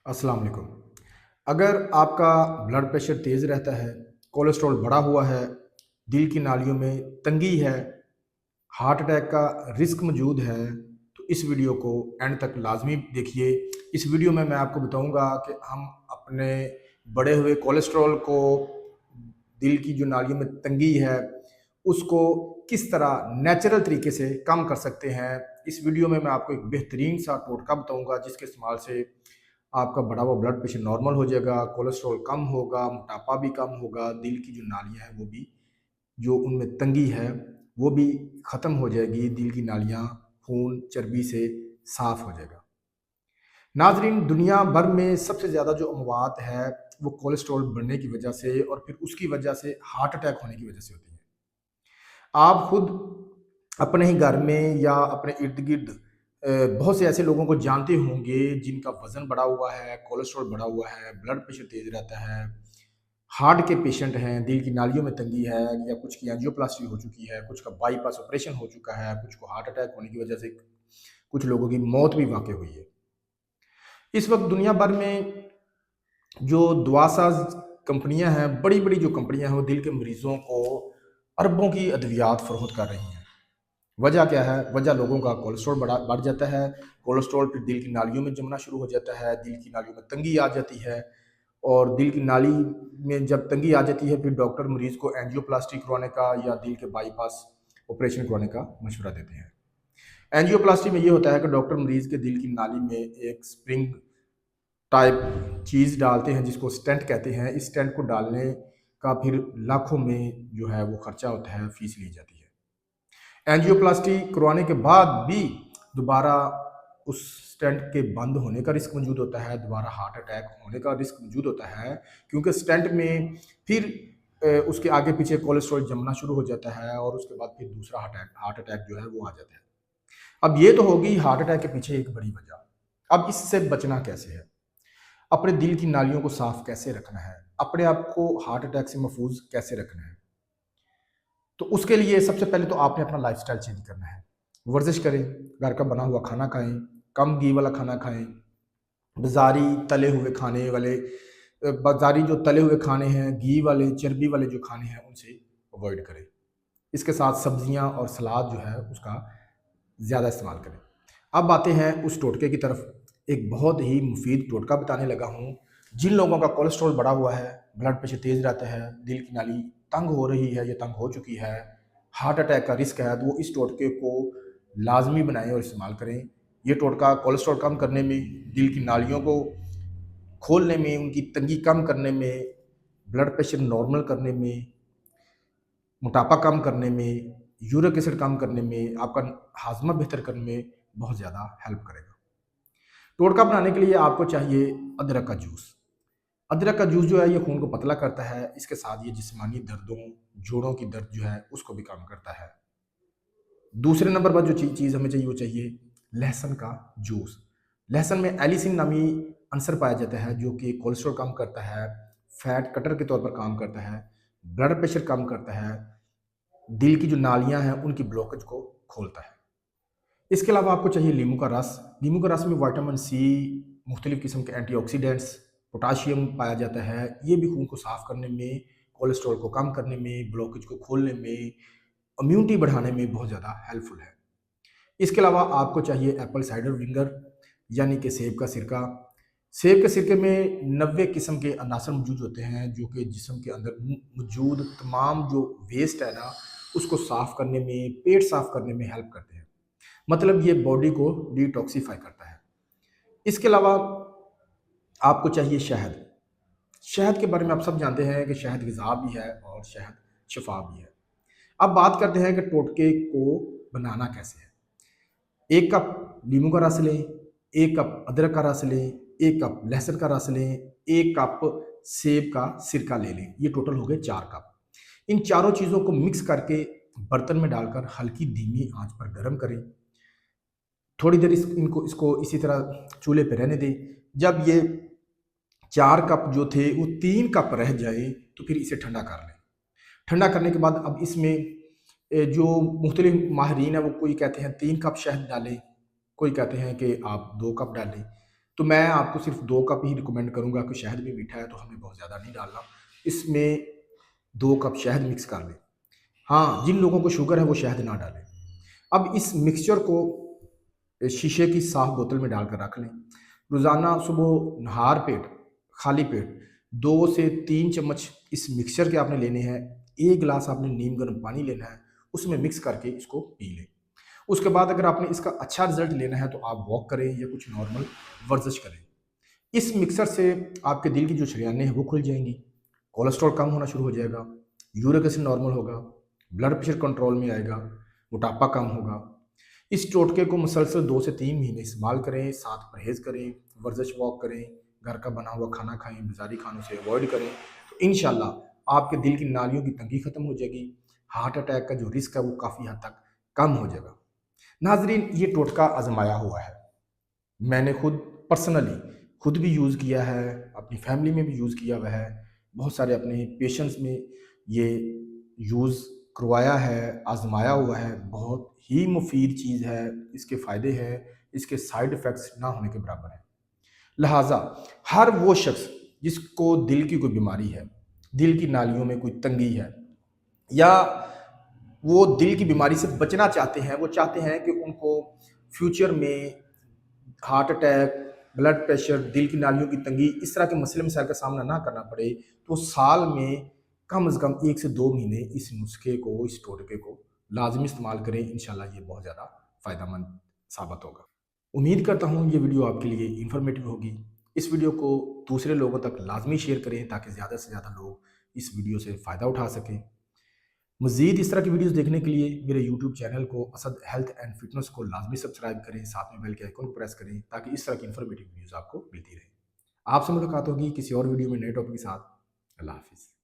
अस्सलाम वालेकुम। अगर आपका ब्लड प्रेशर तेज़ रहता है, कोलेस्ट्रॉल बढ़ा हुआ है, दिल की नालियों में तंगी है, हार्ट अटैक का रिस्क मौजूद है, तो इस वीडियो को एंड तक लाज़मी देखिए। इस वीडियो में मैं आपको बताऊंगा कि हम अपने बढ़े हुए कोलेस्ट्रॉल को, दिल की जो नालियों में तंगी है, उसको किस तरह नेचुरल तरीके से कम कर सकते हैं। इस वीडियो में मैं आपको एक बेहतरीन सा टोटका बताऊंगा जिसके इस्तेमाल से आपका बढ़ा हुआ ब्लड प्रेशर नॉर्मल हो जाएगा, कोलेस्ट्रॉल कम होगा, मोटापा भी कम होगा, दिल की जो नालियाँ हैं वो भी, जो उनमें तंगी है वो भी ख़त्म हो जाएगी, दिल की नालियाँ खून चर्बी से साफ़ हो जाएगा। नाज़रीन, दुनिया भर में सबसे ज़्यादा जो अमवात है वो कोलेस्ट्रॉल बढ़ने की वजह से और फिर उसकी वजह से हार्ट अटैक होने की वजह से होती है। आप खुद अपने ही घर में या अपने इर्द-गिर्द बहुत से ऐसे लोगों को जानते होंगे जिनका वज़न बढ़ा हुआ है, कोलेस्ट्रॉल बढ़ा हुआ है, ब्लड प्रेशर तेज़ रहता है, हार्ट के पेशेंट हैं, दिल की नालियों में तंगी है या कुछ की एंजियोप्लास्टी हो चुकी है, कुछ का बाईपास ऑपरेशन हो चुका है, कुछ को हार्ट अटैक होने की वजह से कुछ लोगों की मौत भी वाक़ई हुई है। इस वक़्त दुनिया भर में जो दवासाज़ कंपनियाँ हैं, बड़ी-बड़ी जो कंपनियाँ हैं, वो दिल के मरीज़ों को अरबों की अद्वियात फ़रोख्त कर रही हैं। वजह क्या है? वजह लोगों का कोलेस्ट्रॉल बढ़ जाता है, कोलेस्ट्रॉल फिर दिल की नालियों में जमना शुरू हो जाता है, दिल की नालियों में तंगी आ जाती है और दिल की नाली में जब तंगी आ जाती है, फिर डॉक्टर मरीज़ को एंजियोप्लास्टी करवाने का या दिल के बाईपास ऑपरेशन करवाने का मशवरा देते हैं। एंजियोप्लास्टी में ये होता है कि डॉक्टर मरीज़ के दिल की नाली में एक स्प्रिंग टाइप चीज़ डालते हैं जिसको स्टेंट कहते हैं। इस स्टेंट को डालने का फिर लाखों में जो है वो खर्चा होता है, फीस ली जाती है। एंजियोप्लास्टी करवाने के बाद भी दोबारा उस स्टेंट के बंद होने का रिस्क मौजूद होता है, दोबारा हार्ट अटैक होने का रिस्क मौजूद होता है, क्योंकि स्टेंट में फिर उसके आगे पीछे कोलेस्ट्रॉल जमना शुरू हो जाता है और उसके बाद फिर दूसरा हार्ट अटैक जो है वो आ जाता है। अब ये तो होगी हार्ट अटैक के पीछे एक बड़ी वजह। अब इससे बचना कैसे है? अपने दिल की नालियों को साफ कैसे रखना है? अपने आप को हार्ट अटैक से महफूज कैसे रखना है? तो उसके लिए सबसे पहले तो आपने अपना लाइफ़स्टाइल चेंज करना है। वर्जिश करें, घर का बना हुआ खाना खाएँ, कम घी वाला खाना खाएँ, बाज़ारी तले हुए खाने वाले बाज़ारी जो तले हुए खाने हैं, घी वाले, चर्बी वाले जो खाने हैं, उनसे अवॉइड करें। इसके साथ सब्जियाँ और सलाद जो है उसका ज़्यादा इस्तेमाल करें। अब आते हैं उस टोटके की तरफ। एक बहुत ही मुफीद टोटका बताने लगा हूँ। जिन लोगों का कोलेस्ट्रॉल बढ़ा हुआ है, ब्लड प्रेशर तेज़ रहता है, दिल की नाली तंग हो रही है या तंग हो चुकी है, हार्ट अटैक का रिस्क है, तो वो इस टोटके को लाज़मी बनाएँ और इस्तेमाल करें। ये टोटका कोलेस्ट्रॉल कम करने में, दिल की नालियों को खोलने में, उनकी तंगी कम करने में, ब्लड प्रेशर नॉर्मल करने में, मोटापा कम करने में, यूरिक एसिड कम करने में, आपका हाज़मा बेहतर करने में बहुत ज़्यादा हेल्प करेगा। टोटका बनाने के लिए आपको चाहिए अदरक का जूस। अदरक का जूस जो है ये खून को पतला करता है, इसके साथ ये जिस्मानी दर्दों, जोड़ों की दर्द जो है उसको भी कम करता है। दूसरे नंबर पर जो चीज़ हमें चाहिए वो चाहिए लहसुन का जूस। लहसुन में एलिसिन नामी अंसर पाया जाता है जो कि कोलेस्ट्रॉल कम करता है, फैट कटर के तौर पर काम करता है, ब्लड प्रेशर कम करता है, दिल की जो नालियाँ हैं उनकी ब्लॉकेज को खोलता है। इसके अलावा आपको चाहिए नींबू का रस। नींबू के रस में विटामिन सी, मुख्तलिफ़ किस्म के एंटीऑक्सीडेंट्स, पोटाशियम पाया जाता है। ये भी खून को साफ़ करने में, कोलेस्ट्रॉल को कम करने में, ब्लॉकेज को खोलने में, इम्यूनिटी बढ़ाने में बहुत ज़्यादा हेल्पफुल है। इसके अलावा आपको चाहिए एप्पल साइडर विनेगर यानी कि सेब का सिरका। सेब के सिरके में 90 किस्म के अनासर मौजूद होते हैं जो कि जिस्म के अंदर मौजूद तमाम जो वेस्ट है ना, उसको साफ़ करने में, पेट साफ़ करने में हेल्प करते हैं। मतलब ये बॉडी को डिटॉक्सिफाई करता है। इसके अलावा आपको चाहिए शहद। शहद के बारे में आप सब जानते हैं कि शहद ग़िज़ा भी है और शहद शिफ़ा भी है। अब बात करते हैं कि टोटके को बनाना कैसे है। 1 कप नींबू का रस लें, 1 कप अदरक का रस लें, 1 कप लहसुन का रस लें, 1 कप सेब का सिरका ले लें। ये टोटल हो गए 4 कप। इन चारों चीज़ों को मिक्स करके बर्तन में डालकर हल्की धीमी आँच पर गरम करें। थोड़ी देर इसको इसी तरह चूल्हे पे रहने दें। जब ये 4 कप जो थे वो 3 कप रह जाए तो फिर इसे ठंडा कर लें। ठंडा करने के बाद अब इसमें जो मुख्तलिफ माहिरीन हैं वो कोई कहते हैं 3 कप शहद डालें, कोई कहते हैं कि आप 2 कप डालें। तो मैं आपको सिर्फ 2 कप ही रिकमेंड करूँगा कि शहद भी मीठा है तो हमें बहुत ज़्यादा नहीं डालना। इसमें 2 कप शहद मिक्स कर लें। हाँ, जिन लोगों को शुगर है वो शहद ना डालें। अब इस मिक्सचर को शीशे की साफ बोतल में डालकर रख लें। रोज़ाना सुबह नहार पेट, खाली पेट 2 से 3 चम्मच इस मिक्सचर के आपने लेने हैं। 1 गिलास आपने नीम गर्म पानी लेना है, उसमें मिक्स करके इसको पी लें। उसके बाद अगर आपने इसका अच्छा रिजल्ट लेना है तो आप वॉक करें या कुछ नॉर्मल वर्जिश करें। इस मिक्सर से आपके दिल की जो शरियानें हैं वो खुल जाएंगी, कोलेस्ट्रॉल कम होना शुरू हो जाएगा, यूरिक एसिड नॉर्मल होगा, ब्लड प्रेशर कंट्रोल में आएगा, मोटापा कम होगा। इस टोटके को मुसलसल 2 से 3 महीने इस्तेमाल करें, साथ परहेज़ करें, वर्जिश वॉक करें, घर का बना हुआ खाना खाएँ, बाज़ारी खानों से अवॉइड करें, तो इंशाल्लाह आपके दिल की नालियों की तंगी खत्म हो जाएगी, हार्ट अटैक का जो रिस्क है वो काफ़ी हद तक कम हो जाएगा। नाज़रीन, ये टोटका आज़माया हुआ है। मैंने खुद पर्सनली खुद भी यूज़ किया है, अपनी फैमिली में भी यूज़ किया हुआ है, बहुत सारे अपने पेशेंट्स में ये यूज़ करवाया है, आज़माया हुआ है। बहुत ही मुफ़ीद चीज़ है, इसके फ़ायदे हैं, इसके साइड इफ़ेक्ट्स ना होने के बराबर हैं। लिहाज़ा हर वो शख्स जिसको दिल की कोई बीमारी है, दिल की नालियों में कोई तंगी है, या वो दिल की बीमारी से बचना चाहते हैं, वो चाहते हैं कि उनको फ्यूचर में हार्ट अटैक, ब्लड प्रेशर, दिल की नालियों की तंगी, इस तरह के मसले मसाइल का सामना ना करना पड़े, तो साल में कम से कम 1 से 2 महीने इस नुस्खे को, इस टोटके को लाज़मी इस्तेमाल करें। इंशाल्लाह ये बहुत ज़्यादा फ़ायदेमंद साबित होगा। उम्मीद करता हूँ ये वीडियो आपके लिए इन्फॉर्मेटिव होगी। इस वीडियो को दूसरे लोगों तक लाज़मी शेयर करें ताकि ज़्यादा से ज़्यादा लोग इस वीडियो से फ़ायदा उठा सकें। मज़ीद इस तरह की वीडियोज़ देखने के लिए मेरे यूट्यूब चैनल को असद हेल्थ एंड फिटनेस को लाज़मी सब्सक्राइब करें, साथ में बेल के आइकन को प्रेस करें ताकि इस तरह की इन्फॉर्मेटिव वीडियोज़ आपको मिलती रहे। आपसे मुलाकात होगी किसी और वीडियो में नए टॉपिक के साथ। अल्लाह हाफ़िज़।